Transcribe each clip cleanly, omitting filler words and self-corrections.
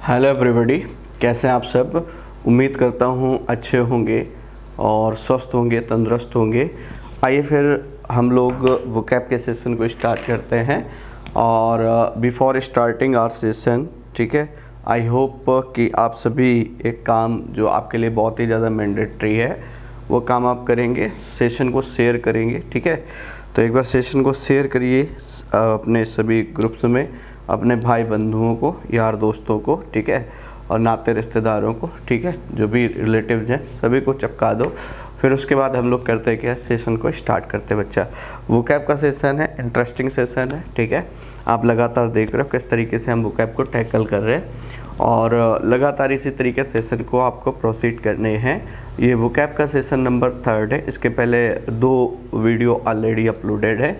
Hello everybody, कैसे हैं आप सब। उम्मीद करता हूँ अच्छे होंगे और स्वस्थ होंगे, तंदुरुस्त होंगे। आइए फिर हम लोग वोकैब के सेशन को स्टार्ट करते हैं। और बिफोर स्टार्टिंग आवर सेशन, ठीक है, आई होप कि आप सभी एक काम जो आपके लिए बहुत ही ज़्यादा मैंडेटरी है वो काम आप करेंगे, सेशन को शेयर करेंगे। ठीक है, तो एक बार सेशन को शेयर करिए अपने सभी ग्रुप्स में, अपने भाई बंधुओं को, यार दोस्तों को, ठीक है, और नाते रिश्तेदारों को, ठीक है, जो भी रिलेटिव्स हैं सभी को चिपका दो। फिर उसके बाद हम लोग करते हैं क्या, सेशन को स्टार्ट करते हैं। बच्चा वोकैब का सेशन है, इंटरेस्टिंग सेशन है, ठीक है। आप लगातार देख रहे हो किस तरीके से हम वोकैब को टैकल कर रहे हैं और लगातार इसी तरीके सेशन को आपको प्रोसीड करने हैं। ये वोकैब का सेशन नंबर 3 है। इसके पहले 2 वीडियो ऑलरेडी अपलोडेड है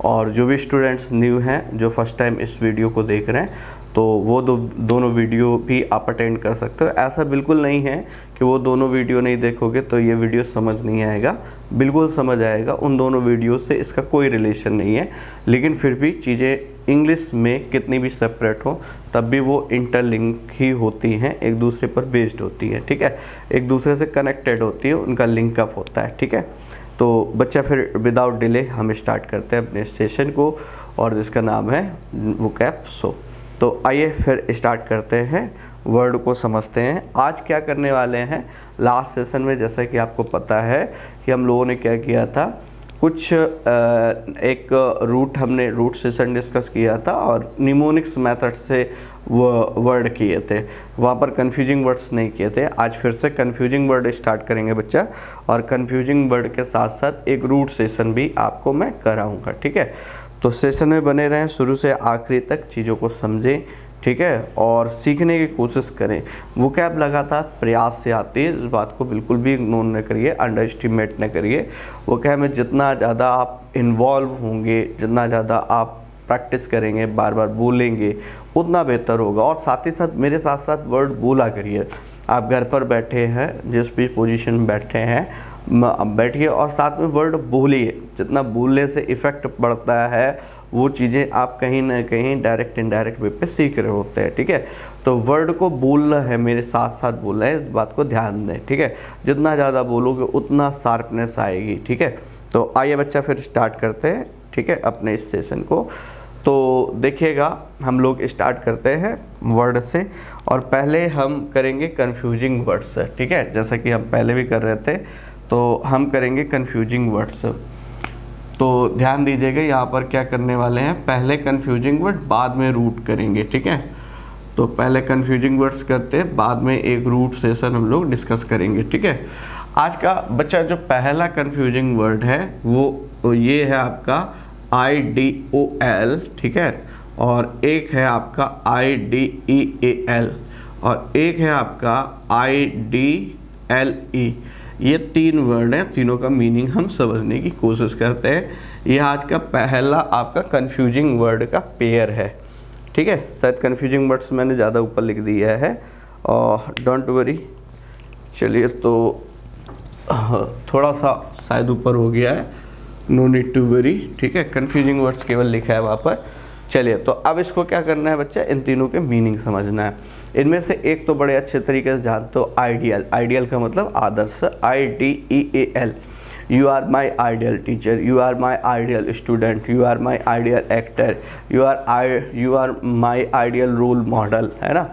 और जो भी स्टूडेंट्स न्यू हैं, जो फर्स्ट टाइम इस वीडियो को देख रहे हैं, तो वो दोनों वीडियो भी आप अटेंड कर सकते हो। ऐसा बिल्कुल नहीं है कि वो दोनों वीडियो नहीं देखोगे तो ये वीडियो समझ नहीं आएगा, बिल्कुल समझ आएगा। उन दोनों वीडियो से इसका कोई रिलेशन नहीं है, लेकिन फिर भी चीज़ें इंग्लिश में कितनी भी सेपरेट हो तब भी वो इंटरलिंक ही होती हैं, एक दूसरे पर बेस्ड होती हैं, ठीक है, एक दूसरे से कनेक्टेड होती है, उनका लिंकअप होता है, ठीक है। तो बच्चा फिर विदाउट डिले हम स्टार्ट करते हैं अपने सेशन को, और जिसका नाम है वोकैब शो। तो आइए फिर स्टार्ट करते हैं, वर्ड को समझते हैं। आज क्या करने वाले हैं, लास्ट सेशन में जैसा कि आपको पता है कि हम लोगों ने क्या किया था, कुछ एक हमने रूट सेशन डिस्कस किया था और निमोनिक्स मेथड से वो वर्ड किए थे, वहाँ पर कन्फ्यूजिंग वर्ड्स नहीं किए थे। आज फिर से कन्फ्यूजिंग वर्ड स्टार्ट करेंगे बच्चा, और कन्फ्यूजिंग वर्ड के साथ साथ एक रूट सेशन भी आपको मैं कराऊंगा, ठीक है। तो सेशन में बने रहें, शुरू से आखिरी तक चीज़ों को समझें, ठीक है, और सीखने की कोशिश करें। वोकैब लगातार प्रयास से आती है, इस बात को बिल्कुल भी इग्नोर न करिए, अंडर एस्टिमेट न करिए। वोकैब में जितना ज़्यादा आप इन्वॉल्व होंगे, जितना ज़्यादा आप प्रैक्टिस करेंगे, बार बार बोलेंगे, उतना बेहतर होगा। और साथ ही साथ मेरे साथ साथ वर्ड बोला करिए। आप घर पर बैठे हैं, जिस भी पोजीशन में बैठे हैं, बैठिए और साथ में वर्ड बोलिए। जितना बोलने से इफ़ेक्ट पड़ता है वो चीज़ें आप कहीं ना कहीं डायरेक्ट इनडायरेक्ट वे पे सीख रहे होते हैं, ठीक है। तो वर्ड को बोलना है, मेरे साथ साथ बोलना है, इस बात को ध्यान दें, ठीक है। जितना ज़्यादा बोलोगे उतना शार्पनेस आएगी, ठीक है। तो आइए बच्चा फिर स्टार्ट करते हैं, ठीक है, अपने इस सेशन को। तो देखिएगा, हम लोग स्टार्ट करते हैं वर्ड से, और पहले हम करेंगे कन्फ्यूजिंग वर्ड्स से, ठीक है, जैसा कि हम पहले भी कर रहे थे। तो हम करेंगे कन्फ्यूजिंग वर्ड्स। तो ध्यान दीजिएगा, यहाँ पर क्या करने वाले हैं, पहले कन्फ्यूजिंग वर्ड बाद में रूट करेंगे, ठीक है। तो पहले कन्फ्यूजिंग वर्ड्स करते हैं, बाद में एक रूट सेशन हम लोग डिस्कस करेंगे, ठीक है। आज का बच्चा जो पहला कन्फ्यूजिंग वर्ड है वो ये है आपका IDOL, ठीक है, और एक है आपका IDEAL, और एक है आपका IDLE। ये 3 वर्ड हैं, तीनों का मीनिंग हम समझने की कोशिश करते हैं। ये आज का पहला आपका कन्फ्यूजिंग वर्ड का पेयर है, ठीक है। शायद कन्फ्यूजिंग वर्ड्स मैंने ज़्यादा ऊपर लिख दिया है, और डोंट वरी। चलिए, तो थोड़ा सा शायद ऊपर हो गया है, नो नीड टू वरी, ठीक है। कन्फ्यूजिंग वर्ड्स केवल लिखा है वहाँ पर। चलिए, तो अब इसको क्या करना है बच्चा, इन तीनों के मीनिंग समझना है। इनमें से एक तो बड़े अच्छे तरीके से जानते हो, आइडियल। आइडियल का मतलब आदर्श, IDEAL। You are my ideal teacher, you are my ideal student, you are my ideal actor, you are my ideal role model, है ना।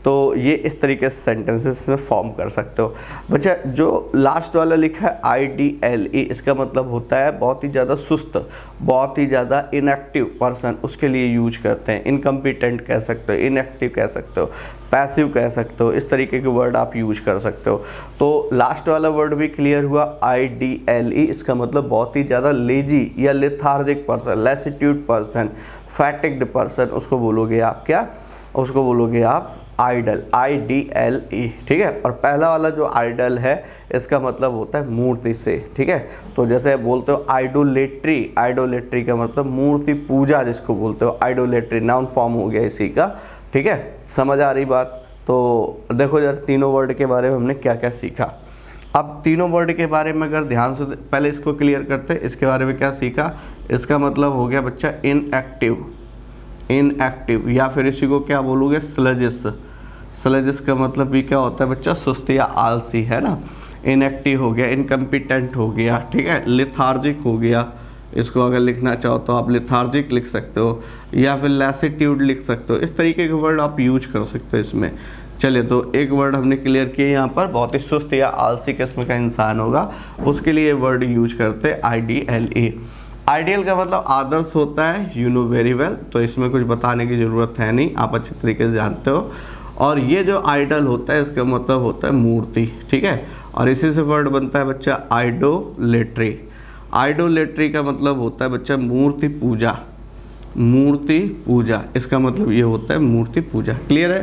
तो ये इस तरीके से सेंटेंसेस में फॉर्म कर सकते हो बच्चा। जो लास्ट वाला लिखा है IDLE, इसका मतलब होता है बहुत ही ज़्यादा सुस्त, बहुत ही ज़्यादा इनएक्टिव पर्सन, उसके लिए यूज करते हैं। इनकम्पिटेंट कह सकते हो, इनएक्टिव कह सकते हो, पैसिव कह सकते हो, इस तरीके के वर्ड आप यूज कर सकते हो। तो लास्ट वाला वर्ड भी क्लियर हुआ, IDLE। इसका मतलब बहुत ही ज़्यादा लेजी या लेथार्जिक पर्सन, लेसिट्यूड पर्सन, फैटिग्ड पर्सन, उसको बोलोगे आप क्या, उसको बोलोगे आप आइडल, IDLE, ठीक है। और पहला वाला जो आइडल है, इसका मतलब होता है मूर्ति से, ठीक है। तो जैसे बोलते हो आइडोलेट्री, आइडोलेट्री का मतलब मूर्ति पूजा, जिसको बोलते हो आइडोलेट्री, नाउन फॉर्म हो गया इसी का, ठीक है। समझ आ रही बात। तो देखो यार, तीनों वर्ड के बारे में हमने क्या क्या सीखा। अब तीनों वर्ड के बारे में अगर ध्यान से पहले इसको क्लियर करते, इसके बारे में क्या सीखा। इसका मतलब हो गया बच्चा इनएक्टिव, इनएक्टिव, या फिर इसी को क्या बोलोगे, स्लजिस, स्लेजिश का मतलब भी क्या होता है बच्चा, सुस्त या आलसी, है ना। इनएक्टिव हो गया, इनकम्पिटेंट हो गया, ठीक है, लिथार्जिक हो गया, इसको अगर लिखना चाहो तो आप लिथार्जिक लिख सकते हो, या फिर लैसिट्यूड लिख सकते हो। इस तरीके के वर्ड आप यूज कर सकते हो इसमें। चलिए, तो एक वर्ड हमने क्लियर किया यहाँ पर, बहुत ही सुस्त या आलसी किस्म का इंसान होगा, उसके लिए वर्ड यूज करते हैं IDLE। आइडियल का मतलब आदर्श होता है, यू नो वेरी वेल, तो इसमें कुछ बताने की ज़रूरत है नहीं, आप अच्छी तरीके से जानते हो। और ये जो आइडल होता है इसका मतलब होता है मूर्ति, ठीक है, और इसी से वर्ड बनता है बच्चा आइडोलेट्री। आइडोलेट्री का मतलब होता है बच्चा मूर्ति पूजा, मूर्ति पूजा, इसका मतलब ये होता है मूर्ति पूजा। क्लियर है?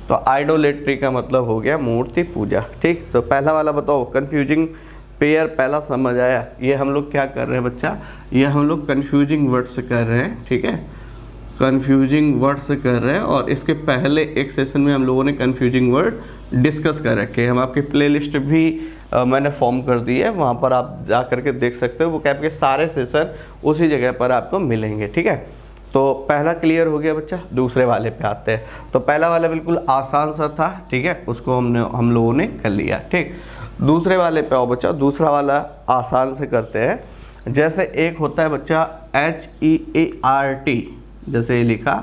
तो आइडोलेट्री का मतलब हो गया मूर्ति पूजा, ठीक। तो पहला वाला बताओ, कन्फ्यूजिंग पेयर, पहला समझ आया। ये हम लोग क्या कर रहे हैं बच्चा, ये हम लोग कन्फ्यूजिंग वर्ड से कर रहे हैं, ठीक है, कन्फ्यूजिंग वर्ड से कर रहे हैं। और इसके पहले एक सेशन में हम लोगों ने कन्फ्यूजिंग वर्ड डिस्कस कर रखे हैं। हम आपकी प्लेलिस्ट भी मैंने फॉर्म कर दी है, वहाँ पर आप जा करके देख सकते हो। वो कैप के सारे सेशन उसी जगह पर आपको मिलेंगे, ठीक है। तो पहला क्लियर हो गया बच्चा। दूसरे वाले पे आते हैं। तो पहला वाला बिल्कुल आसान सा था, ठीक है, उसको हम लोगों ने कर लिया, ठीक। दूसरे वाले पे आओ बच्चा। दूसरा वाला आसान से करते हैं। जैसे एक होता है बच्चा HEART, जैसे ये लिखा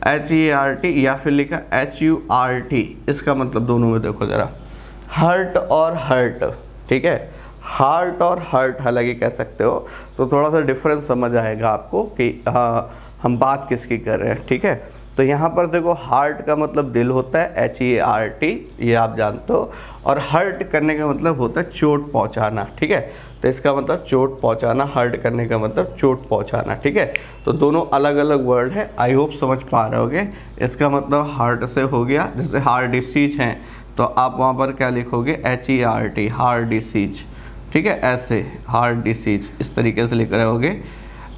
HEART या फिर लिखा HURT, इसका मतलब दोनों में देखो ज़रा, हर्ट और हर्ट, ठीक है, हार्ट और हर्ट हालांकि कह सकते हो, तो थोड़ा सा डिफरेंस समझ आएगा आपको कि हाँ हम बात किसकी कर रहे हैं, ठीक है। तो यहाँ पर देखो, हार्ट का मतलब दिल होता है, HEART, ये आप जानते हो, और हर्ट करने का मतलब होता है चोट पहुँचाना, ठीक है। तो इसका मतलब चोट पहुँचाना, हर्ट करने का मतलब चोट पहुँचाना, ठीक है। तो दोनों अलग अलग वर्ड है, आई होप समझ पा रहे होगे। इसका मतलब हार्ट से हो गया, जैसे हार्ट डिसीज हैं तो आप वहाँ पर क्या लिखोगे, HEART, हार्ट डिसीज, ठीक है, ऐसे हार्ट डिसीज, इस तरीके से लिख रहे होगे,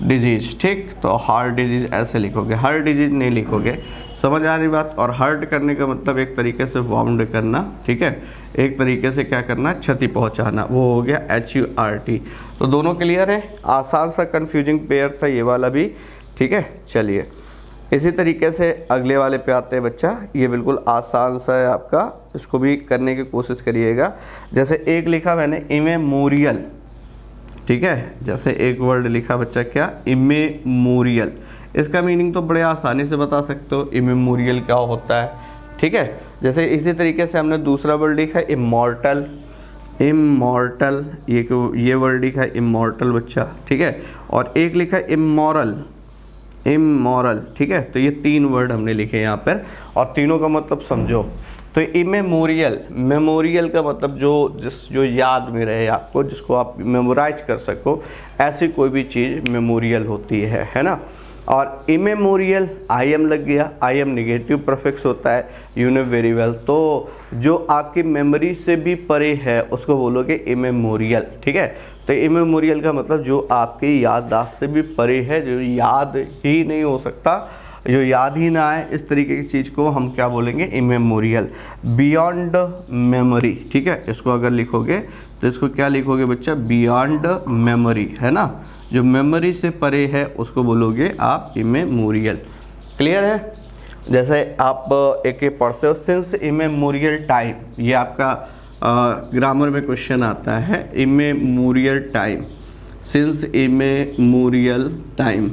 डिजीज, ठीक। तो हार्ट डिजीज ऐसे लिखोगे, हार्ट डिजीज नहीं लिखोगे। समझ आ रही बात? और हर्ट करने का मतलब एक तरीके से वाउंड करना, ठीक है, एक तरीके से क्या करना, क्षति पहुंचाना, वो हो गया HURT। तो दोनों क्लियर है। आसान सा कन्फ्यूजिंग पेयर था ये वाला भी, ठीक है। चलिए, इसी तरीके से अगले वाले पे आते हैं बच्चा। ये बिल्कुल आसान सा है आपका, इसको भी करने की कोशिश करिएगा। जैसे एक लिखा मैंने इमेमोरियल, ठीक है, जैसे एक वर्ड लिखा बच्चा क्या, इमेमोरियल। इसका मीनिंग तो बड़े आसानी से बता सकते हो, इमेमोरियल क्या होता है, ठीक है। जैसे इसी तरीके से हमने दूसरा वर्ड लिखा है इमॉर्टल, इमॉर्टल, ये वर्ड लिखा है इमॉर्टल बच्चा, ठीक है। और एक लिखा है इमोरल, इमोरल, ठीक है। तो ये तीन वर्ड हमने लिखे यहाँ पर, और तीनों का मतलब समझो। तो इमेमोरियल, मेमोरियल का मतलब जो याद में रहे आपको, जिसको आप मेमोराइज कर सको, ऐसी कोई भी चीज़ मेमोरियल होती है ना। और इमेमोरियल IM लग गया, IM नेगेटिव प्रीफिक्स होता है, यू नो वेरी वेल। तो जो आपकी मेमोरी से भी परे है उसको बोलोगे इमेमोरियल, ठीक है। तो इमेमोरियल का मतलब जो आपकी याददाश्त से भी परे है, जो याद ही नहीं हो सकता, जो याद ही ना आए, इस तरीके की चीज़ को हम क्या बोलेंगे, इमेमोरियल। बियॉन्ड मेमोरी, ठीक है, इसको अगर लिखोगे तो इसको क्या लिखोगे बच्चा, बियॉन्ड मेमोरी, है ना, जो मेमोरी से परे है उसको बोलोगे आप इमेमोरियल। क्लियर है? जैसे आप एक पढ़ते हो, सिंस इमेमोरियल टाइम, ये आपका ग्रामर में क्वेश्चन आता है, immemorial time, since immemorial time,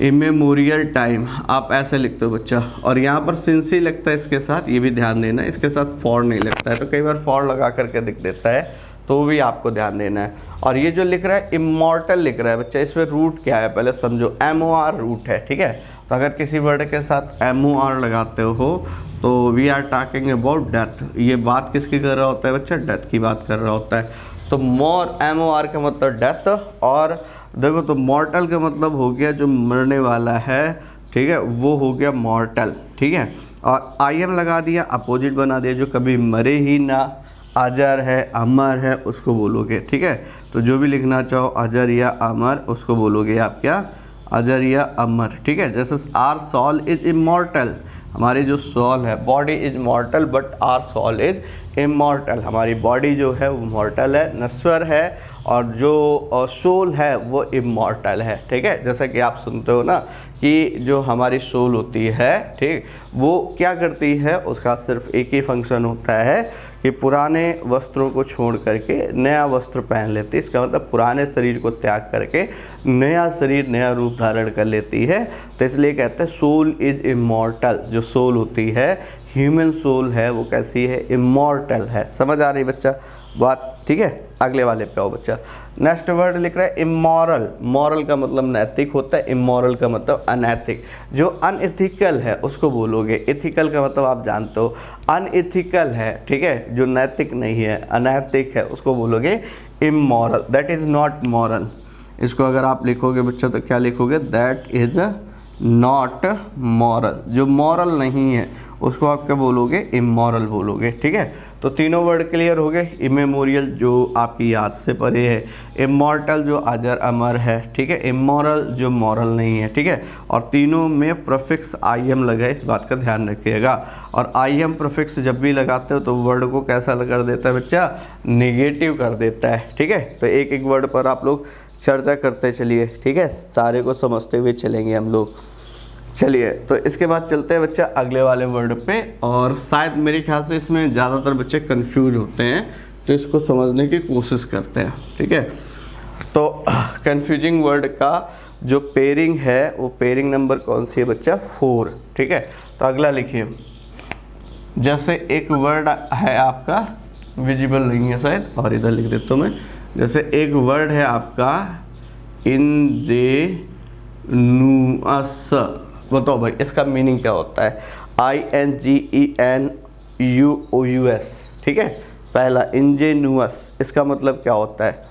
immemorial time आप ऐसे लिखते हो बच्चा। और यहाँ पर सिंस ही लगता है इसके साथ, ये भी ध्यान देना है, इसके साथ फॉर नहीं लगता है, तो कई बार फॉर लगा करके लिख देता है, तो वो भी आपको ध्यान देना है। और ये जो लिख रहा है इमॉर्टल लिख रहा है बच्चा, इसमें रूट क्या है पहले समझो, MOR रूट है, ठीक है। तो अगर किसी वर्ड के साथ MOR लगाते हो तो we are talking about death. ये बात किसकी कर रहा होता है बच्चा, डेथ की बात कर रहा होता है। तो MOR का मतलब डेथ, और देखो तो मॉर्टल का मतलब हो गया जो मरने वाला है, ठीक है, वो हो गया मॉर्टल, ठीक है। और IM लगा दिया, अपोजिट बना दिया, जो कभी मरे ही ना, अजर है, अमर है, उसको बोलोगे, ठीक है। तो जो भी लिखना चाहो, अजर या अमर, उसको बोलोगे आप क्या, अजर या अमर, ठीक है। जैसे आर सोल इज इमॉर्टल, हमारी जो सोल है, body is mortal but our soul is immortal, हमारी बॉडी जो है वो मॉर्टल है, नश्वर है, और जो सोल है वो इमॉर्टल है, ठीक है। जैसा कि आप सुनते हो ना कि जो हमारी सोल होती है, ठीक, वो क्या करती है, उसका सिर्फ एक ही फंक्शन होता है कि पुराने वस्त्रों को छोड़ करके नया वस्त्र पहन लेती है। इसका मतलब पुराने शरीर को त्याग करके नया शरीर, नया रूप धारण कर लेती है। तो इसलिए कहते हैं सोल इज इमॉर्टल। जो सोल होती है, ह्यूमन सोल है, वो कैसी है, इमॉर्टल है। समझ आ रही बच्चा बात, ठीक है। अगले वाले पे आओ बच्चा। नेक्स्ट वर्ड लिख रहा है इमोरल। मॉरल का मतलब नैतिक होता है, इमोरल का मतलब अनैतिक। जो अनएथिकल है उसको बोलोगे, एथिकल का मतलब आप जानते हो, अनएथिकल है, ठीक है, जो नैतिक नहीं है, अनैतिक है, उसको बोलोगे immoral. That is not moral. इसको अगर आप लिखोगे बच्चा तो क्या लिखोगे, दैट इज नॉट मॉरल। जो मॉरल नहीं है उसको आप क्या बोलोगे, इमोरल बोलोगे, ठीक है। तो तीनों वर्ड क्लियर हो गए। इमेमोरियल जो आपकी याद से परे है, इमॉर्टल जो अजर अमर है, ठीक है, इमोरल जो मॉरल नहीं है, ठीक है। और तीनों में प्रीफिक्स आई एम लगा है, इस बात का ध्यान रखिएगा। और आई एम प्रीफिक्स जब भी लगाते हो तो वर्ड को कैसा कर देता है बच्चा, नेगेटिव कर देता है, ठीक है। तो एक एक वर्ड पर आप लोग चर्चा करते चलिए, ठीक है, सारे को समझते हुए चलेंगे हम लोग। चलिए, तो इसके बाद चलते हैं बच्चा अगले वाले वर्ड पे। और शायद मेरे ख्याल से इसमें ज़्यादातर बच्चे कंफ्यूज होते हैं, तो इसको समझने की कोशिश करते हैं, ठीक है। तो कंफ्यूजिंग वर्ड का जो पेयरिंग है वो पेयरिंग नंबर कौन सी है बच्चा, 4, ठीक है। तो अगला लिखिए, जैसे एक वर्ड है आपका, विजिबल नहीं है शायद, और इधर लिख देता हूँ मैं। जैसे एक वर्ड है आपका इंजेनुअस, बताओ भाई इसका मीनिंग क्या होता है, INGENUOUS, ठीक है। पहला इंजेनुअस, इसका मतलब क्या होता है।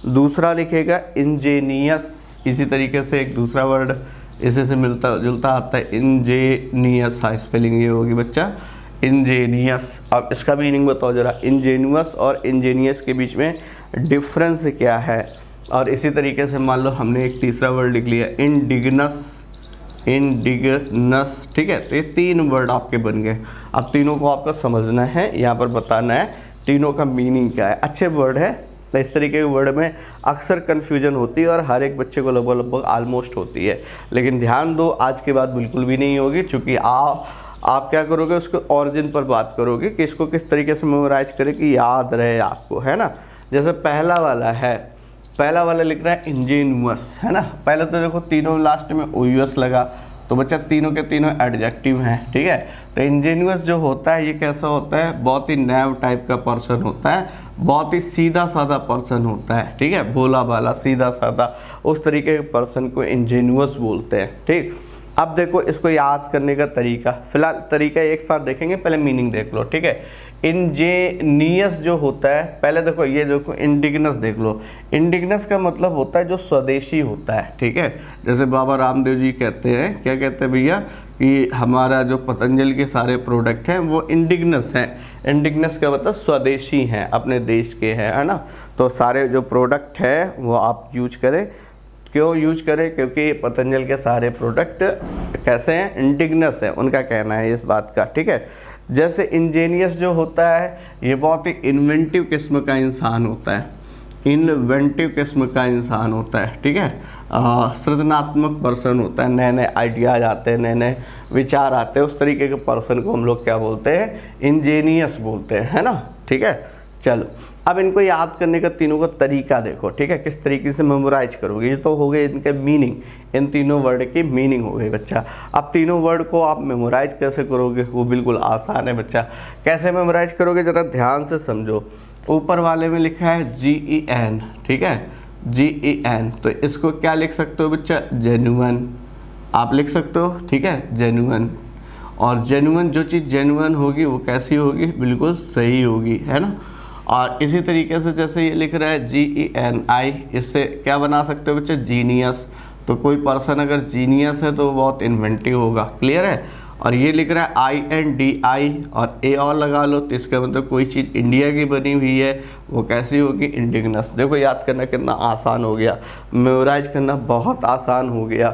दूसरा लिखेगा इंजेनियस, इसी तरीके से एक दूसरा वर्ड इसी से मिलता जुलता आता है, इंजेनियस। हाँ, स्पेलिंग ये होगी बच्चा, इंजेनियस। अब इसका मीनिंग बताओ जरा, इंजेनुअस और इंजेनियस के बीच में डिफरेंस क्या है। और इसी तरीके से मान लो हमने एक तीसरा वर्ड लिख लिया, इंडिग्नस, इंडिग्नस, ठीक है। तो ये 3 वर्ड आपके बन गए। अब तीनों को आपको समझना है, यहाँ पर बताना है तीनों का मीनिंग क्या है। अच्छे वर्ड है, तो इस तरीके के वर्ड में अक्सर कन्फ्यूजन होती है और हर एक बच्चे को लगभग ऑलमोस्ट होती है। लेकिन ध्यान दो, आज के बाद बिल्कुल भी नहीं होगी, क्योंकि आप क्या करोगे, उसके ऑरिजिन पर बात करोगे कि इसको किस तरीके से मेमोराइज करें कि याद रहे आपको, है ना। जैसे पहला वाला है, पहला वाला लिख रहा है इंजेनुअस, है ना। पहले तो देखो तीनों लास्ट में OUS लगा, तो बच्चा तीनों के तीनों एडजेक्टिव हैं, ठीक है। तो इंजेनुअस जो होता है ये कैसा होता है, बहुत ही नैव टाइप का पर्सन होता है, बहुत ही सीधा साधा पर्सन होता है, ठीक है, भोला भाला सीधा साधा, उस तरीके के पर्सन को इंजेनुअस बोलते हैं, ठीक। अब देखो इसको याद करने का तरीका, फिलहाल तरीका एक साथ देखेंगे, पहले मीनिंग देख लो, ठीक है। इंजेनियस जो होता है, पहले देखो ये देखो इंडिग्नस देख लो। इंडिग्नस का मतलब होता है जो स्वदेशी होता है, ठीक है। जैसे बाबा रामदेव जी कहते हैं, क्या कहते हैं भैया, कि हमारा जो पतंजलि के सारे प्रोडक्ट हैं वो इंडिग्नस हैं। इंडिग्नस का मतलब स्वदेशी हैं, अपने देश के हैं, है ना। तो सारे जो प्रोडक्ट हैं वो आप यूज करें। क्यों यूज करें, क्योंकि पतंजलि के सारे प्रोडक्ट कैसे हैं, इंडिग्नस है, उनका कहना है इस बात का, ठीक है। जैसे इंजीनियस जो होता है ये बहुत ही इन्वेंटिव किस्म का इंसान होता है, इन्वेंटिव किस्म का इंसान होता है, ठीक है। सृजनात्मक पर्सन होता है, नए नए आइडियाज आते हैं, नए नए विचार आते हैं, उस तरीके के पर्सन को हम लोग क्या बोलते हैं, इंजीनियस बोलते हैं, है ना, ठीक है। चलो अब इनको याद करने का तीनों का तरीका देखो, ठीक है, किस तरीके से मेमोराइज करोगे। ये तो हो गए इनके मीनिंग, इन तीनों वर्ड की मीनिंग हो गई बच्चा। अब तीनों वर्ड को आप मेमोराइज कैसे करोगे, वो बिल्कुल आसान है बच्चा। कैसे मेमोराइज करोगे जरा ध्यान से समझो। ऊपर वाले में लिखा है GEN, ठीक है, GEN, तो इसको क्या लिख सकते हो बच्चा, जेन्युइन आप लिख सकते हो, ठीक है, जेन्युइन। और जेन्युइन, जो चीज़ जेन्युइन होगी वो कैसी होगी, बिल्कुल सही होगी, है ना। और इसी तरीके से जैसे ये लिख रहा है GENI, इससे क्या बना सकते हो बच्चे, जीनियस। तो कोई पर्सन अगर जीनियस है तो वो बहुत इन्वेंटिव होगा, क्लियर है। और ये लिख रहा है INDI और A और लगा लो, तो इसका मतलब कोई चीज़ इंडिया की बनी हुई है, वो कैसी होगी, इंडिग्नस। देखो याद करना कितना आसान हो गया, मेमोराइज करना बहुत आसान हो गया,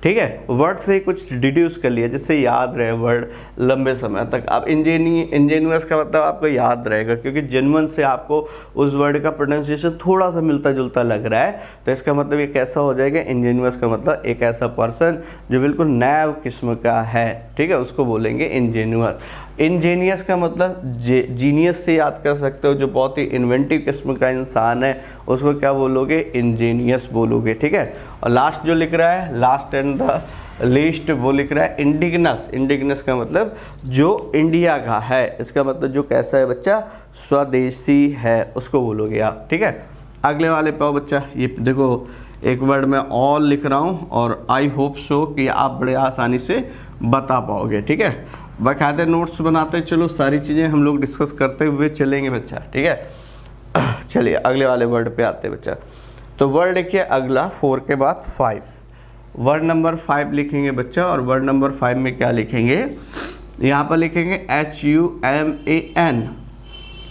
ठीक है, वर्ड से ही कुछ डिड्यूस कर लिया जिससे याद रहे वर्ड लंबे समय तक। अब इंजेन्युअस का मतलब आपको याद रहेगा क्योंकि जेन्युइन से आपको उस वर्ड का प्रोनाउंसिएशन थोड़ा सा मिलता जुलता लग रहा है, तो इसका मतलब ये कैसा हो जाएगा, इंजेन्युअस का मतलब एक ऐसा पर्सन जो बिल्कुल नैव किस्म का है, ठीक है, उसको बोलेंगे इंजेन्युअस। इंजीनियस का मतलब जीनियस से याद कर सकते हो, जो बहुत ही इन्वेंटिव किस्म का इंसान है उसको क्या बोलोगे, इंजीनियस बोलोगे, ठीक है। और लास्ट जो लिख रहा है, लास्ट एंड द लीस्ट, वो लिख रहा है इंडिगनस। इंडिगनस का मतलब जो इंडिया का है, इसका मतलब जो कैसा है बच्चा, स्वदेशी है, उसको बोलोगे आप, ठीक है। अगले वाले पे आओ बच्चा, ये देखो एक वर्ड में ऑल लिख रहा हूँ और आई होप सो कि आप बड़े आसानी से बता पाओगे, ठीक है। बाकायदे नोट्स बनाते चलो, सारी चीज़ें हम लोग डिस्कस करते हुए चलेंगे बच्चा, ठीक है। चलिए अगले वाले वर्ड पे आते हैं बच्चा। तो वर्ड देखिए अगला 4 के बाद 5, वर्ड नंबर 5 लिखेंगे बच्चा। और वर्ड नंबर 5 में क्या लिखेंगे, यहाँ पर लिखेंगे HUMAN।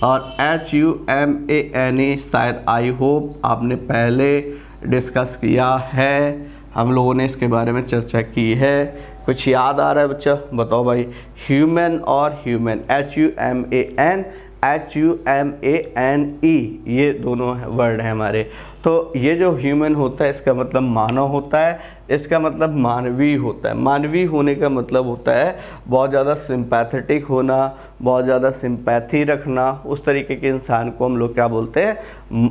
और HUMANE शायद आई होप आपने पहले डिस्कस किया है, हम लोगों ने इसके बारे में चर्चा की है। कुछ याद आ रहा है बच्चा, बताओ भाई। ह्यूमन और ह्यूमन, HUMAN HUMANE, ये दोनों वर्ड हैं हमारे। तो ये जो ह्यूमन होता है इसका मतलब मानव होता है, इसका मतलब मानवीय होता है। मानवीय होने का मतलब होता है बहुत ज़्यादा सिंपैथेटिक होना, बहुत ज़्यादा सिंपैथी रखना। उस तरीके के इंसान को हम लोग क्या बोलते हैं,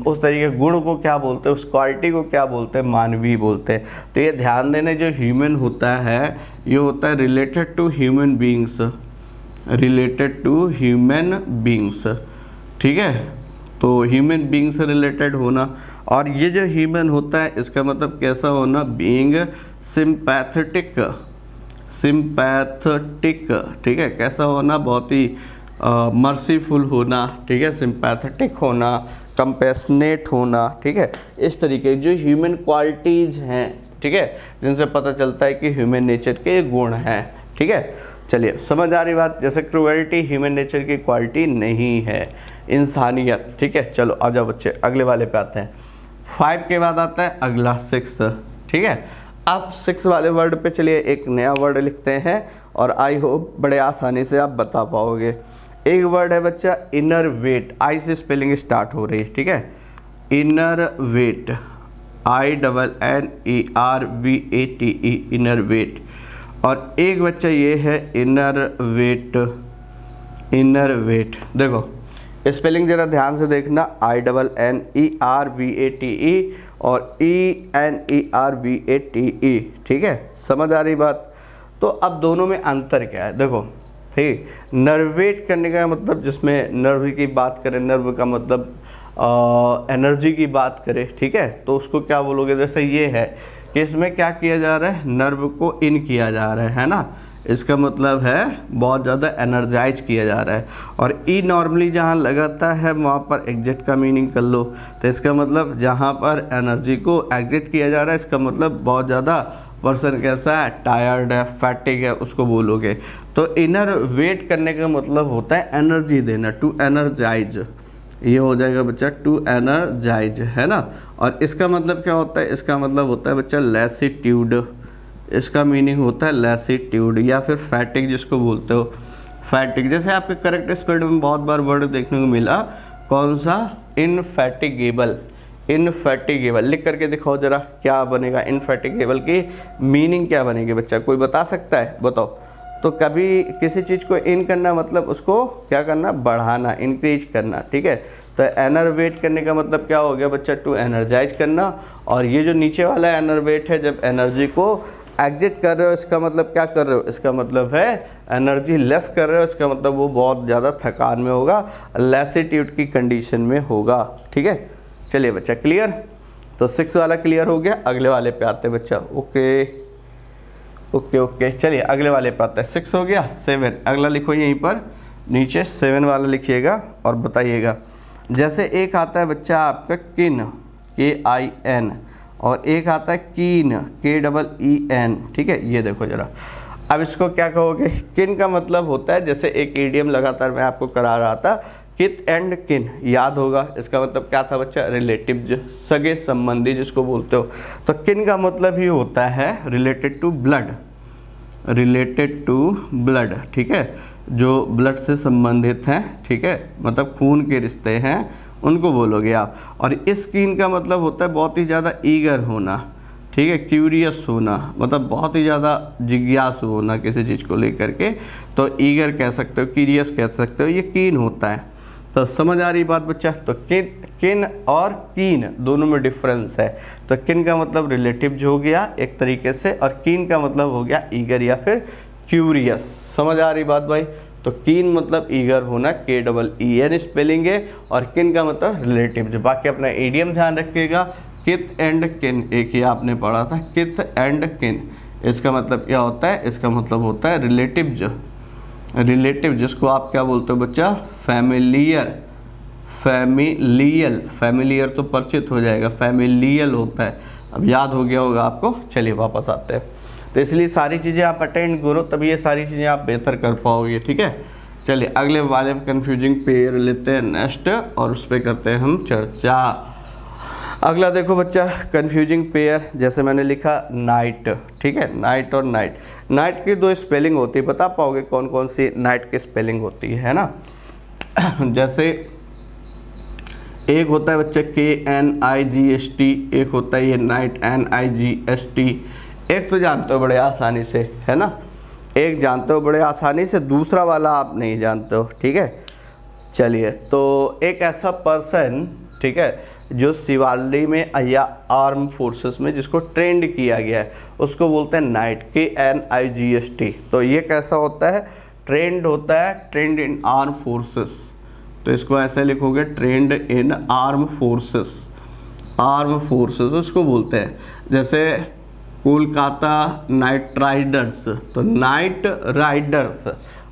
उस तरीके के गुण को क्या बोलते हैं, उस क्वालिटी को क्या बोलते हैं, मानवीय बोलते हैं। तो ये ध्यान देना, जो ह्यूमन होता है ये होता है related to human beings, related to human beings, ठीक है। तो ह्यूमन बींग से रिलेटेड होना। और ये जो ह्यूमन होता है इसका मतलब कैसा होना, बीइंग सिंपैथेटिक, सिंपैथेटिक, ठीक है। कैसा होना, बहुत ही मर्सीफुल होना, ठीक है, सिंपैथेटिक होना, कंपैशनेट होना, ठीक है। इस तरीके जो ह्यूमन क्वालिटीज़ हैं, ठीक है, जिनसे पता चलता है कि ह्यूमन नेचर के गुण हैं, ठीक है। चलिए समझ आ रही बात। जैसे क्रूएल्टी ह्यूमन नेचर की क्वालिटी नहीं है, इंसानियत, ठीक है। चलो आ जाओ बच्चे, अगले वाले पे आते हैं। 5 के बाद आता है अगला 6, ठीक है। अब 6 वाले वर्ड पे चलिए एक नया वर्ड लिखते हैं और आई होप बड़े आसानी से आप बता पाओगे। एक वर्ड है बच्चा इनर वेट, आई से स्पेलिंग स्टार्ट हो रही है, ठीक है। Innervate, INNERVATE, innervate. और एक बच्चा ये है इनर वेट, इनर वेट। देखो स्पेलिंग जरा ध्यान से देखना, INNERVATE और ENERVATE, ठीक है। समझ आ रही बात। तो अब दोनों में अंतर क्या है, देखो, ठीक। नर्वेट करने का मतलब, जिसमें नर्व की बात करें, नर्व का मतलब एनर्जी की बात करें, ठीक है, तो उसको क्या बोलोगे, जैसे ये है कि इसमें क्या किया जा रहा है, नर्व को इन किया जा रहा है ना, इसका मतलब है बहुत ज़्यादा एनर्जाइज किया जा रहा है। और ई नॉर्मली जहाँ लगाता है वहाँ पर एग्जिट का मीनिंग कर लो, तो इसका मतलब जहाँ पर एनर्जी को एग्जिट किया जा रहा है, इसका मतलब बहुत ज़्यादा पर्सन कैसा है, टायर्ड है, फैटिग है, उसको बोलोगे। तो इनर वेट करने का मतलब होता है एनर्जी देना, टू एनर्जाइज, ये हो जाएगा बच्चा टू एनर्जाइज, है ना। और इसका मतलब क्या होता है, इसका मतलब होता है बच्चा लैसिट्यूड, इसका मीनिंग होता है लैसिट्यूड, या फिर फैटिक जिसको बोलते हो, फैटिक। जैसे आपके करेक्ट स्पेलिंग में बहुत बार वर्ड देखने को मिला, कौन सा, इनफैटिगेबल, इनफैटिगेबल। लिख करके दिखाओ जरा क्या बनेगा, इनफैटिगेबल की मीनिंग क्या बनेगी बच्चा, कोई बता सकता है, बताओ। तो कभी किसी चीज़ को इन करना मतलब उसको क्या करना, बढ़ाना, इंक्रीज करना, ठीक है। तो एनर्वेट करने का मतलब क्या हो गया बच्चा, टू एनर्जाइज करना। और ये जो नीचे वाला एनर्वेट है, जब एनर्जी को एग्जिट कर रहे हो, इसका मतलब क्या कर रहे हो, इसका मतलब है एनर्जी लेस कर रहे हो, इसका मतलब वो बहुत ज़्यादा थकान में होगा, लैसिट्यूड की कंडीशन में होगा, ठीक है। चलिए बच्चा क्लियर। तो 6 वाला क्लियर हो गया। अगले वाले पे आते हैं बच्चा, ओके ओके ओके। चलिए अगले वाले पे आते हैं, 6 हो गया। 7 अगला लिखो यहीं पर नीचे, 7 वाला लिखिएगा और बताइएगा। जैसे एक आता है बच्चा आपका किन, KIN, और एक आता है कीन, KEEN, ठीक है। ये देखो जरा, अब इसको क्या कहोगे, किन का मतलब होता है, जैसे एक ईडियम लगातार मैं आपको करा रहा था कित एंड किन याद होगा, इसका मतलब क्या था बच्चा, रिलेटिव, सगे संबंधी जिसको बोलते हो। तो किन का मतलब ही होता है related to blood, related to blood, ठीक है, जो ब्लड से संबंधित हैं, ठीक है, मतलब खून के रिश्ते हैं उनको बोलोगे आप। और इस किन का मतलब होता है बहुत ही ज़्यादा ईगर होना, ठीक है, क्यूरियस होना, मतलब बहुत ही ज़्यादा जिज्ञासु होना किसी चीज़ को लेकर के, तो ईगर कह सकते हो, क्यूरियस कह सकते हो, ये कीन होता है। तो समझ आ रही बात बच्चा। तो किन और कीन दोनों में डिफरेंस है। तो किन का मतलब रिलेटिव जो हो गया एक तरीके से, और कीन का मतलब हो गया ईगर या फिर क्यूरियस। समझ आ रही बात भाई। तो कीन मतलब ईगर होना, KEEN स्पेलिंग है, और किन का मतलब रिलेटिव। जो बाकी अपना इडियम ध्यान रखिएगा, कित एंड किन एक ही आपने पढ़ा था, कित एंड किन, इसका मतलब क्या होता है, इसका मतलब होता है रिलेटिव, जो रिलेटिव जिसको आप क्या बोलते हो बच्चा, फैमिलियर, फैमिलियर तो परिचित हो जाएगा, फैमिलियल होता है। अब याद हो गया होगा आपको। चलिए वापस आते हैं। तो इसलिए सारी चीज़ें आप अटेंड करो, तभी ये सारी चीज़ें आप बेहतर कर पाओगे, ठीक है। चलिए अगले वाले कन्फ्यूजिंग पेयर लेते हैं नेक्स्ट, और उस पर करते हैं हम चर्चा। अगला देखो बच्चा, कन्फ्यूजिंग पेयर, जैसे मैंने लिखा नाइट, ठीक है, नाइट और नाइट। नाइट की 2 स्पेलिंग होती है, बता पाओगे कौन कौन सी नाइट की स्पेलिंग होती है ना। जैसे एक होता है बच्चा KNIGST, एक होता है ये नाइट NIGST। एक तो जानते हो बड़े आसानी से, है ना, एक जानते हो बड़े आसानी से, दूसरा वाला आप नहीं जानते हो, ठीक है। चलिए, तो एक ऐसा पर्सन, ठीक है, जो शिवालय में या आर्म फोर्सेस में जिसको ट्रेंड किया गया है, उसको बोलते हैं नाइट, KNIGST। तो ये कैसा होता है, ट्रेंड होता है, ट्रेंड इन आर्म फोर्सेस। तो इसको ऐसे लिखोगे, ट्रेंड इन आर्म फोर्सेस, आर्म फोर्सेस उसको बोलते हैं। जैसे कोलकाता नाइट राइडर्स, तो नाइट राइडर्स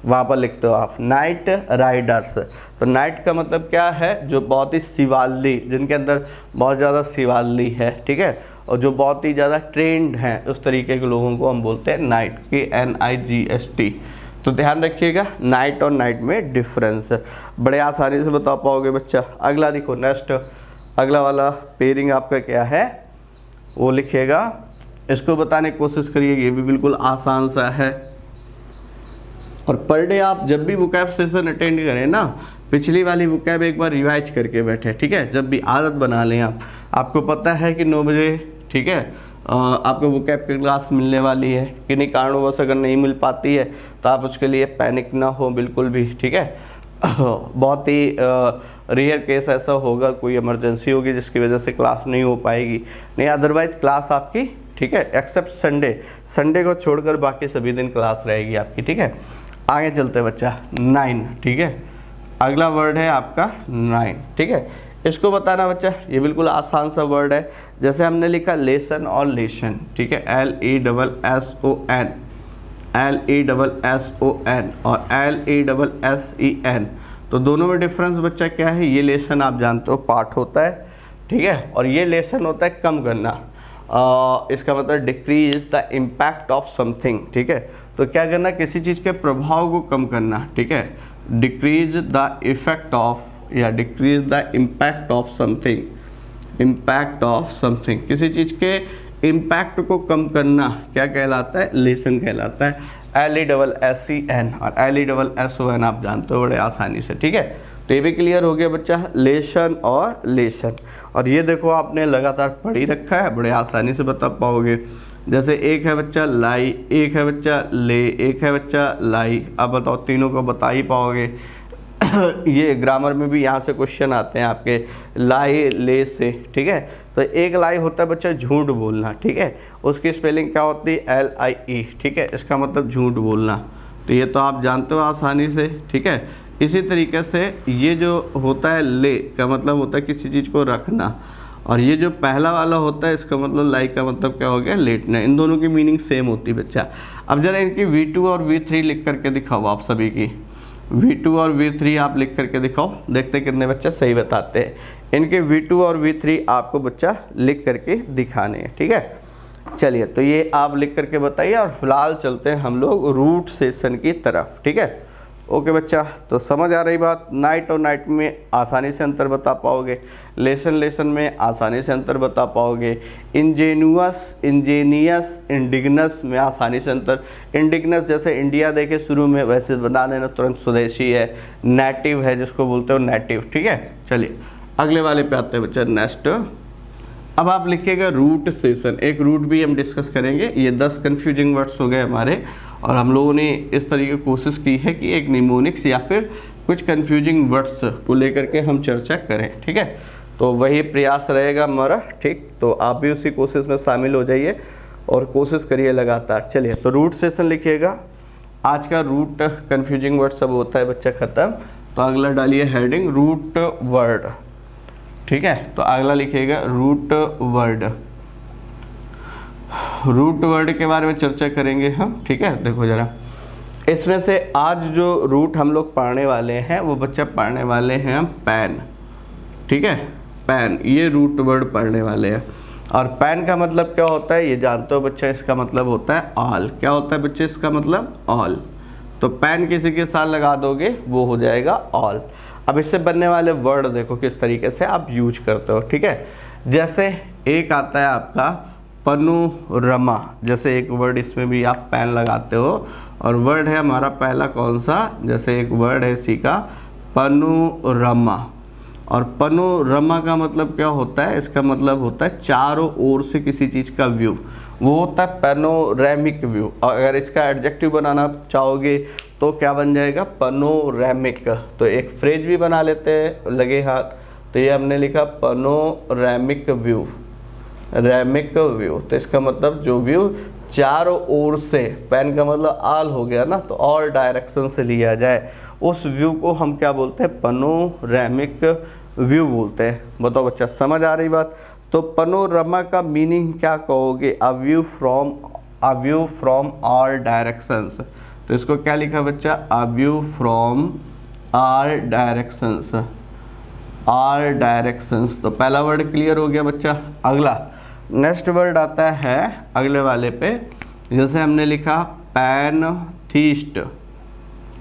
वहाँ पर लिखते हो आप, नाइट राइडर्स। तो नाइट का मतलब क्या है, जो बहुत ही शिवालय, जिनके अंदर बहुत ज़्यादा शिवालय है, ठीक है, और जो बहुत ही ज़्यादा ट्रेंड हैं, उस तरीके के लोगों को हम बोलते हैं नाइट, KNIGST। तो ध्यान रखिएगा, नाइट और नाइट में डिफरेंस बड़े आसानी से बता पाओगे बच्चा। अगला देखो नेक्स्ट, अगला वाला पेयरिंग आपका क्या है वो लिखिएगा, इसको बताने की कोशिश करिए, ये भी बिल्कुल आसान सा है। और पर डे आप जब भी वोकैब सेशन अटेंड करें ना, पिछली वाली वोकैब एक बार रिवाइज करके बैठे, ठीक है, जब भी आदत बना लें आप। आपको पता है कि 9 बजे, ठीक है, आपको वोकैब की क्लास मिलने वाली है, किन्हीं कारणवश अगर नहीं मिल पाती है तो आप उसके लिए पैनिक ना हो बिल्कुल भी, ठीक है। बहुत ही रेयर केस ऐसा होगा, कोई इमरजेंसी होगी जिसकी वजह से क्लास नहीं हो पाएगी, नहीं अदरवाइज क्लास आपकी, ठीक है, एक्सेप्ट संडे को छोड़कर बाकी सभी दिन क्लास रहेगी आपकी, ठीक है। आगे चलते हैं बच्चा, 9, ठीक है, अगला वर्ड है आपका 9, ठीक है। इसको बताना बच्चा, ये बिल्कुल आसान सा वर्ड है। जैसे हमने लिखा लेसन और लेशन, ठीक है, LESSON, LESSON और LESSEN। तो दोनों में डिफरेंस बच्चा क्या है, ये लेसन आप जानते हो पार्ट होता है, ठीक है, और ये लेसन होता है कम करना। इसका मतलब decrease the impact of something, ठीक है। तो क्या करना, किसी चीज़ के प्रभाव को कम करना, ठीक है, डिक्रीज द इफेक्ट ऑफ या decrease the impact of something, impact of something, किसी चीज़ के इम्पैक्ट को कम करना क्या कहलाता है, लेसन कहलाता है। LESSEN और LESSON आप जानते हो बड़े आसानी से, ठीक है। तो ये भी क्लियर हो गया बच्चा, लेशन और लेशन। और ये देखो आपने लगातार पढ़ ही रखा है, बड़े आसानी से बता पाओगे। जैसे एक है बच्चा लाई, एक है बच्चा ले, एक है बच्चा लाई। अब बताओ तीनों को बता ही पाओगे। ये ग्रामर में भी यहाँ से क्वेश्चन आते हैं आपके लाई ले से, ठीक है। तो एक लाई होता है बच्चा झूठ बोलना, ठीक है, उसकी स्पेलिंग क्या होती है, LIE, ठीक है, इसका मतलब झूठ बोलना। तो ये तो आप जानते हो आसानी से, ठीक है। इसी तरीके से ये जो होता है ले का मतलब होता है किसी चीज़ को रखना, और ये जो पहला वाला होता है इसका मतलब लाई का मतलब क्या हो गया, लेटना। इन दोनों की मीनिंग सेम होती है बच्चा। अब जरा इनकी V2 और V3 लिख करके दिखाओ आप सभी की, V2 और V3 आप लिख करके दिखाओ, देखते कितने बच्चे सही बताते हैं। इनके V2 और V3 आपको बच्चा लिख करके दिखाने हैं, ठीक है। चलिए तो ये आप लिख करके बताइए, और फिलहाल चलते हैं हम लोग रूट सेशन की तरफ, ठीक है। ओके बच्चा, तो समझ आ रही बात। नाइट और नाइट में आसानी से अंतर बता पाओगे, लेसन में आसानी से अंतर बता पाओगे, इंजेनियस, इंडिगनस में आसानी से अंतर। इंडिगनस जैसे इंडिया देखे शुरू में, वैसे बना देना तुरंत स्वदेशी है। नेटिव है जिसको बोलते हो नेटिव, ठीक है। चलिए अगले वाले पे आते हैं बच्चा, नेक्स्ट। अब आप लिखिएगा रूट सेशन, एक रूट भी हम डिस्कस करेंगे। ये 10 कन्फ्यूजिंग वर्ड्स हो गए हमारे, और हम लोगों ने इस तरीके की कोशिश की है कि एक निमोनिक्स या फिर कुछ कन्फ्यूजिंग वर्ड्स को लेकर के हम चर्चा करें, ठीक है। तो वही प्रयास रहेगा हमारा, ठीक। तो आप भी उसी कोशिश में शामिल हो जाइए और कोशिश करिए लगातार। चलिए तो रूट सेशन लिखिएगा। आज का रूट कन्फ्यूजिंग वर्ड सब होता है बच्चा ख़त्म। तो अगला डालिए हेडिंग रूट वर्ड, ठीक है। तो अगला लिखिएगा रूट वर्ड। रूट वर्ड के बारे में चर्चा करेंगे हम, ठीक है। देखो जरा, इसमें से आज जो रूट हम लोग पढ़ने वाले हैं वो बच्चा पढ़ने वाले हैं हम पैन, ठीक है। पैन, ये रूट वर्ड पढ़ने वाले हैं। और पैन का मतलब क्या होता है ये जानते हो बच्चा, इसका मतलब होता है ऑल। क्या होता है बच्चे इसका मतलब? ऑल। तो पैन किसी के साथ लगा दोगे वो हो जाएगा ऑल। अब इससे बनने वाले वर्ड देखो किस तरीके से आप यूज करते हो, ठीक है। जैसे एक आता है आपका पनोरमा, जैसे एक वर्ड इसमें भी आप पैन लगाते हो, और वर्ड है हमारा पहला कौन सा, जैसे एक वर्ड है इसी का पनोरमा। और पनोरमा का मतलब क्या होता है? इसका मतलब होता है चारों ओर से किसी चीज़ का व्यू, वो होता है पैनोरेमिक व्यू। अगर इसका एडजेक्टिव बनाना चाहोगे तो क्या बन जाएगा? पनोरेमिक। तो एक फ्रेज भी बना लेते हैं लगे हाथ, तो ये हमने लिखा पनोरेमिक व्यू, रेमिक व्यू। तो इसका मतलब जो व्यू चारों ओर से, पैन का मतलब ऑल हो गया ना, तो ऑल डायरेक्शन से लिया जाए, उस व्यू को हम क्या बोलते हैं? पनोरेमिक व्यू बोलते हैं। बताओ बच्चा, समझ आ रही बात? तो पनोरमा का मीनिंग क्या कहोगे? A view from all directions. तो इसको क्या लिखा बच्चा? A view from all directions, all directions. तो पहला वर्ड क्लियर हो गया बच्चा। अगला नेक्स्ट वर्ड आता है अगले वाले पे, जैसे हमने लिखा पैनथीस्ट,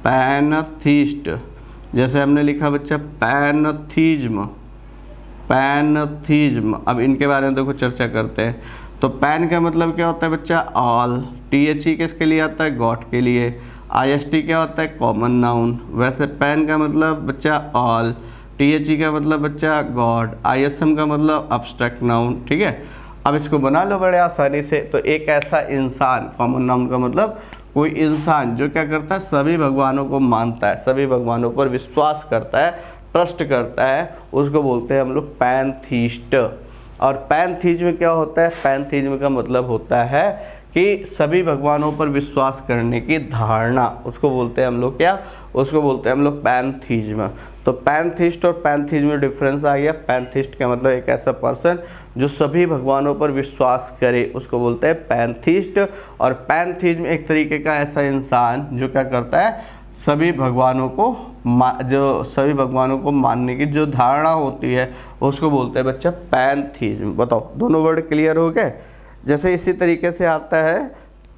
पैनथीस्ट। जैसे हमने लिखा बच्चा पैनथीज्म, पैनथीज्म। अब इनके बारे में देखो चर्चा करते हैं। तो पैन का मतलब क्या होता है बच्चा? ऑल। THE किसके लिए आता है? गॉड के लिए। IST क्या होता है? Common noun. वैसे पैन का मतलब बच्चा ऑल, THE का मतलब बच्चा गॉड, ISM का मतलब अब्स्ट्रैक्ट नाउन, ठीक है। अब इसको बना लो बड़े आसानी से। तो एक ऐसा इंसान, कॉमन नाउन का मतलब कोई इंसान जो क्या करता है? सभी भगवानों को मानता है, सभी भगवानों पर विश्वास करता है, ट्रस्ट करता है, उसको बोलते हैं हम लोग पैनथीस्ट। और पैनथीज्म क्या होता है? पैनथीज्म का मतलब होता है कि सभी भगवानों पर विश्वास करने की धारणा, उसको बोलते हैं हम लोग क्या? उसको बोलते हैं हम लोग पैनथीज्म। तो पैनथीस्ट और पैनथीज्म में डिफरेंस आ गया। पैनथीस्ट का मतलब एक ऐसा पर्सन जो सभी भगवानों पर विश्वास करे, उसको बोलते हैं पैनथीस्ट। और पैनथीज्म एक तरीके का ऐसा इंसान जो क्या करता है? सभी भगवानों को जो सभी भगवानों को मानने की जो धारणा होती है उसको बोलते हैं बच्चा पैनथीज्म। बताओ दोनों वर्ड क्लियर हो गए? जैसे इसी तरीके से आता है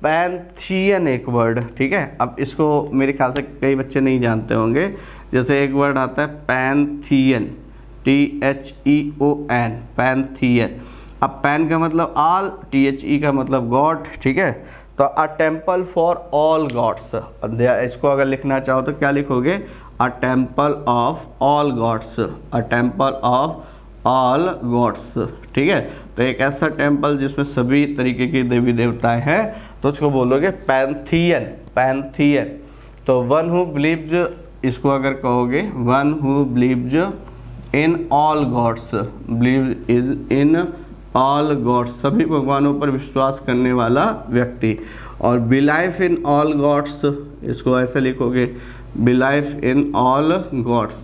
पैंथियन एक वर्ड, ठीक है। अब इसको मेरे ख्याल से कई बच्चे नहीं जानते होंगे। जैसे एक वर्ड आता है पैंथियन, THEON, पैंथियन। अब पैन का मतलब ऑल, THE का मतलब गॉड, ठीक है। तो a temple for all gods, इसको अगर लिखना चाहो तो क्या लिखोगे? A temple of all gods, a temple of all gods, ठीक है। तो एक ऐसा टेम्पल जिसमें सभी तरीके के देवी देवताएं हैं, तो उसको बोलोगे पैंथियन, पैंथियन। तो वन हु बिलीव्स, इसको अगर कहोगे one who believes in all gods, believe is in all gods, सभी भगवानों पर विश्वास करने वाला व्यक्ति। और बिलाइफ इन ऑल गॉड्स, इसको ऐसे लिखोगे बिलाइफ इन ऑल गॉड्स,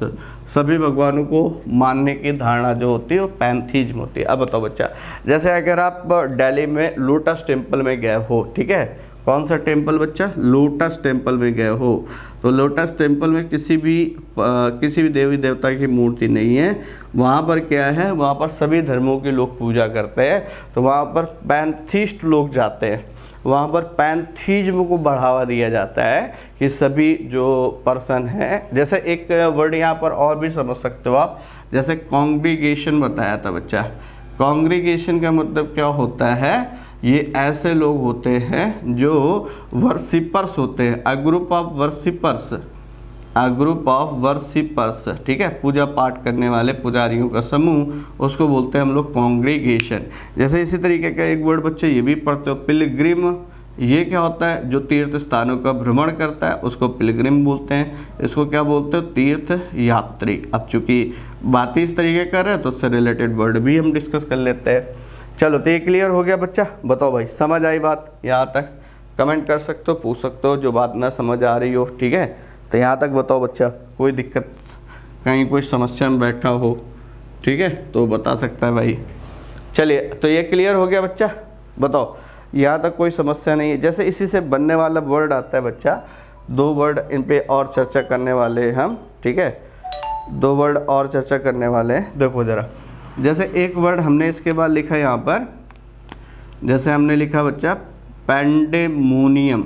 सभी भगवानों को मानने की धारणा जो होती है वो पैंथीज्म होती है। अब बताओ बच्चा, जैसे अगर आप दिल्ली में लोटस टेम्पल में गए हो, ठीक है, कौन सा टेम्पल बच्चा? लोटस टेम्पल में गए हो तो लोटस टेम्पल में किसी भी देवी देवता की मूर्ति नहीं है। वहाँ पर क्या है, वहाँ पर सभी धर्मों के लोग पूजा करते हैं। तो वहाँ पर पैंथीस्ट लोग जाते हैं, वहाँ पर पैंथीज्म को बढ़ावा दिया जाता है कि सभी जो पर्सन है, जैसे एक वर्ड यहाँ पर और भी समझ सकते हो आप, जैसे कॉन्ग्रीगेशन बताया था बच्चा। कॉन्ग्रीगेशन का मतलब क्या होता है? ये ऐसे लोग होते हैं जो वर्शिपर्स होते हैं, a group of worshippers, a group of worshippers, ठीक है, पूजा पाठ करने वाले पुजारियों का समूह, उसको बोलते हैं हम लोग कॉन्ग्रीगेशन। जैसे इसी तरीके का एक वर्ड बच्चे ये भी पढ़ते हो, पिलग्रिम। ये क्या होता है? जो तीर्थ स्थानों का भ्रमण करता है उसको पिलग्रिम बोलते हैं। इसको क्या बोलते हो? तीर्थ यात्री। अब चूंकि बात इस तरीके कर रहे हैं तो उससे रिलेटेड वर्ड भी हम डिस्कस कर लेते हैं। चलो, तो ये क्लियर हो गया बच्चा? बताओ भाई, समझ आई बात यहाँ तक? कमेंट कर सकते हो, पूछ सकते हो जो बात ना समझ आ रही हो, ठीक है। तो यहाँ तक बताओ बच्चा, कोई दिक्कत, कहीं कोई समस्या में बैठा हो, ठीक है, तो बता सकता है भाई। चलिए, तो ये क्लियर हो गया बच्चा? बताओ, यहाँ तक कोई समस्या नहीं है? जैसे इसी से बनने वाला वर्ड आता है बच्चा, 2 वर्ड इन पे और चर्चा करने वाले हैं हम, ठीक है, 2 वर्ड और चर्चा करने वाले हैं। देखो ज़रा, जैसे एक वर्ड हमने इसके बाद लिखा यहाँ पर, जैसे हमने लिखा बच्चा पेंडेमोनियम,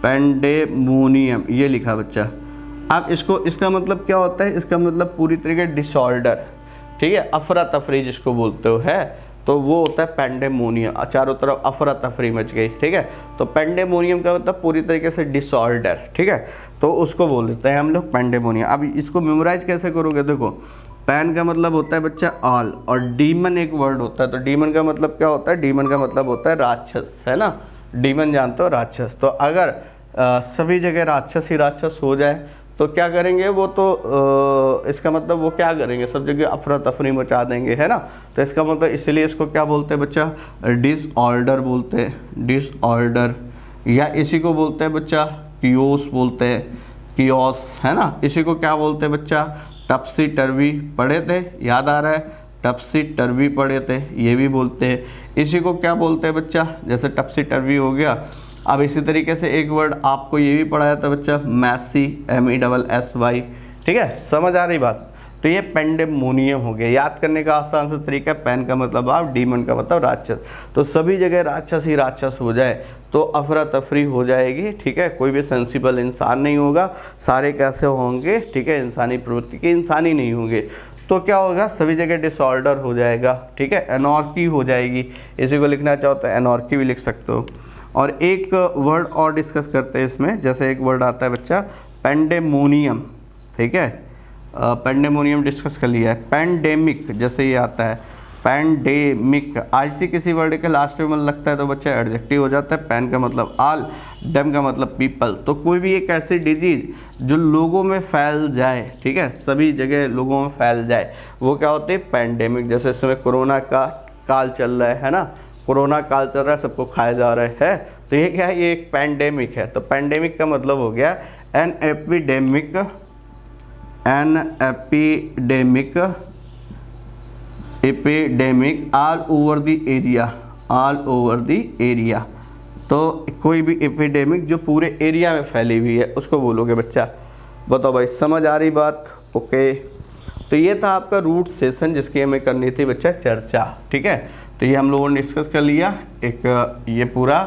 पेंडेमोनियम ये लिखा बच्चा। अब इसका मतलब क्या होता है? इसका मतलब पूरी तरीके डिसऑर्डर, ठीक है, अफरा तफरी जिसको बोलते हो है, तो वो होता है पेंडेमोनियम। चारों तरफ अफरा तफरी मच गई, ठीक है, तो पेंडेमोनियम का मतलब पूरी तरीके से डिसऑर्डर, ठीक है, तो उसको बोल देते हैं हम लोग पेंडेमोनियम। अब इसको मेमोराइज कैसे करोगे? देखो, पैन का मतलब होता है बच्चा ऑल, और डीमन एक वर्ड होता है। तो डीमन का मतलब क्या होता है? डीमन का मतलब होता है राक्षस, है ना। डीमन जानते हो, राक्षस। तो अगर सभी जगह राक्षस ही राक्षस हो जाए तो क्या करेंगे वो? तो इसका मतलब वो क्या करेंगे? सब जगह अफरा तफरी मचा देंगे, है ना। तो इसका मतलब इसलिए इसको क्या बोलते हैं बच्चा? डिसऑर्डर बोलते हैं, डिसऑर्डर। या इसी को बोलते हैं बच्चा कियोस बोलते हैं, कियोस, है ना। इसी को क्या बोलते हैं बच्चा? टपसी टर्वी। पढ़े थे, याद आ रहा है? टपसी टर्वी पढ़े थे, ये भी बोलते हैं। इसी को क्या बोलते हैं बच्चा? जैसे टपसी टर्वी हो गया। अब इसी तरीके से एक वर्ड आपको ये भी पढ़ाया था बच्चा, मैसी, MESSY, ठीक है, समझ आ रही बात? तो ये पेंडेमोनियम हो गया। याद करने का आसान सा तरीका, पैन का मतलब आप, डीमन का मतलब राक्षस। तो सभी जगह राक्षस ही राक्षस हो जाए तो अफरा तफरी हो जाएगी, ठीक है, कोई भी सेंसिबल इंसान नहीं होगा। सारे कैसे होंगे? ठीक है, इंसानी प्रवृत्ति के इंसान ही नहीं होंगे। तो क्या होगा? सभी जगह डिसऑर्डर हो जाएगा, ठीक है, एनॉर्की हो जाएगी। इसी को लिखना चाहो तो एनॉर्की भी लिख सकते हो। और एक वर्ड और डिस्कस करते हैं इसमें। जैसे एक वर्ड आता है बच्चा पेंडेमोनियम, ठीक है, पेंडेमोनियम डिस्कस कर लिया है। पेंडेमिक, जैसे ये आता है पेंडेमिक, आईसी किसी वर्ड के लास्ट में मन लगता है तो बच्चा एडजेक्टिव हो जाता है। पैन का मतलब ऑल, डेम का मतलब पीपल। तो कोई भी एक ऐसी डिजीज जो लोगों में फैल जाए, ठीक है, सभी जगह लोगों में फैल जाए, वो क्या होती है? पेंडेमिक। जैसे इसमें कोरोना का काल चल रहा है ना, कोरोना काल चल रहा है, सबको खाया जा रहा है, तो ये क्या है? ये एक पेंडेमिक है। तो पेंडेमिक का मतलब हो गया an epidemic, an epidemic, epidemic all over the area, all over the area. तो कोई भी एपिडेमिक जो पूरे एरिया में फैली हुई है उसको बोलोगे बच्चा। बताओ भाई, समझ आ रही बात? ओके, तो ये था आपका रूट सेशन जिसकी हमें करनी थी बच्चा चर्चा, ठीक है। तो ये हम लोगों ने डिस्कस कर लिया, एक ये पूरा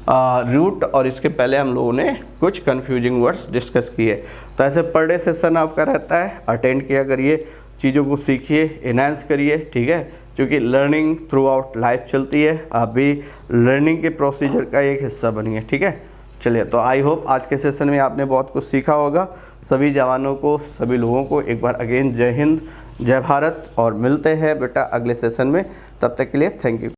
रूट, और इसके पहले हम लोगों ने कुछ कंफ्यूजिंग वर्ड्स डिस्कस किए। तो ऐसे पर डे सेशन आपका रहता है, अटेंड किया करिए, चीज़ों को सीखिए, एनहांस करिए, ठीक है, क्योंकि लर्निंग थ्रू आउट लाइफ चलती है। आप भी लर्निंग के प्रोसीजर का एक हिस्सा बनिए, ठीक है। चलिए, तो आई होप आज के सेशन में आपने बहुत कुछ सीखा होगा। सभी जवानों को, सभी लोगों को एक बार अगेन जय हिंद, जय भारत, और मिलते हैं बेटा अगले सेशन में। तब तक के लिए थैंक यू।